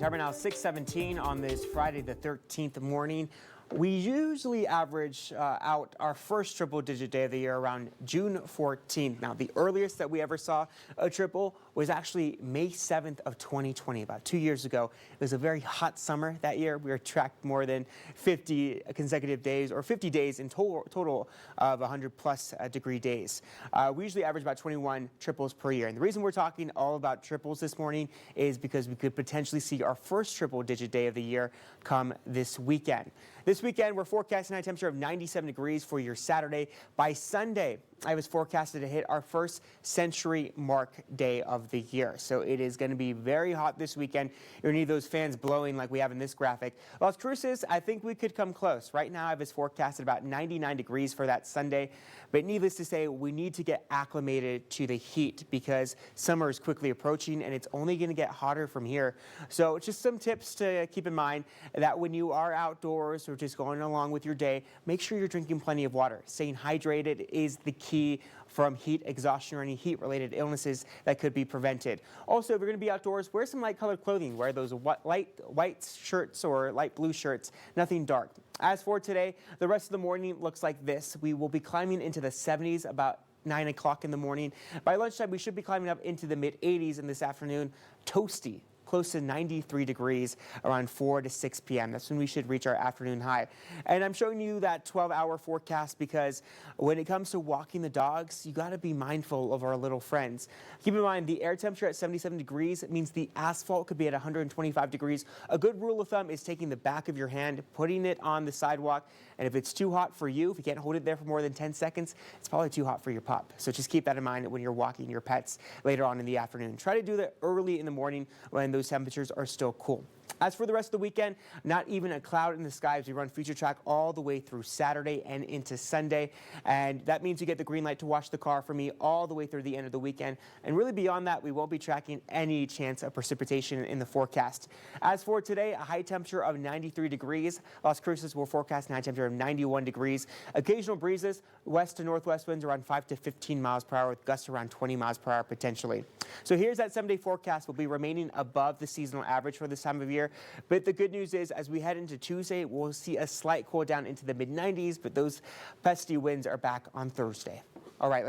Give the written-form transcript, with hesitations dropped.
Time right now 6:17 on this Friday the 13th morning. We usually average out our first triple-digit day of the year around June 14th. Now, the earliest that we ever saw a triple was actually May 7th of 2020, about 2 years ago. It was a very hot summer that year. We were tracked more than 50 consecutive days, or 50 days in total of 100-plus degree days. We usually average about 21 triples per year. And the reason we're talking all about triples this morning is because we could potentially see our first triple-digit day of the year come this weekend. This weekend, we're forecasting a high temperature of 97 degrees for your Saturday. By Sunday, I was forecasted to hit our first century mark day of the year. So it is going to be very hot this weekend. You're going to need those fans blowing like we have in this graphic. Las Cruces, I think we could come close. Right now, I was forecasted about 99 degrees for that Sunday. But needless to say, we need to get acclimated to the heat because summer is quickly approaching and it's only going to get hotter from here. So just some tips to keep in mind that when you are outdoors or just going along with your day, make sure you're drinking plenty of water. Staying hydrated is the key from heat exhaustion or any heat-related illnesses that could be prevented. Also, if you're going to be outdoors, wear some light-colored clothing. Wear those light white shirts or light blue shirts, nothing dark. As for today, the rest of the morning looks like this. We will be climbing into the 70s about 9 o'clock in the morning. By lunchtime, we should be climbing up into the mid-80s, and this afternoon, toasty, close to 93 degrees around 4 to 6 p.m. That's when we should reach our afternoon high. And I'm showing you that 12-hour forecast because when it comes to walking the dogs, you got to be mindful of our little friends. Keep in mind, the air temperature at 77 degrees means the asphalt could be at 125 degrees. A good rule of thumb is taking the back of your hand, putting it on the sidewalk, and if it's too hot for you, if you can't hold it there for more than 10 seconds, it's probably too hot for your pup. So just keep that in mind when you're walking your pets later on in the afternoon. Try to do that early in the morning when those temperatures are still cool. As for the rest of the weekend, not even a cloud in the sky as we run StormTRACK all the way through Saturday and into Sunday. And that means you get the green light to wash the car for me all the way through the end of the weekend. And really beyond that, we won't be tracking any chance of precipitation in the forecast. As for today, a high temperature of 93 degrees. Las Cruces will forecast a high temperature of 91 degrees. Occasional breezes, west to northwest winds around 5 to 15 miles per hour with gusts around 20 miles per hour potentially. So here's that 7-day forecast. Will be remaining above the seasonal average for this time of year. But the good news is, as we head into Tuesday, we'll see a slight cool down into the mid-90s, but those pesky winds are back on Thursday. All right.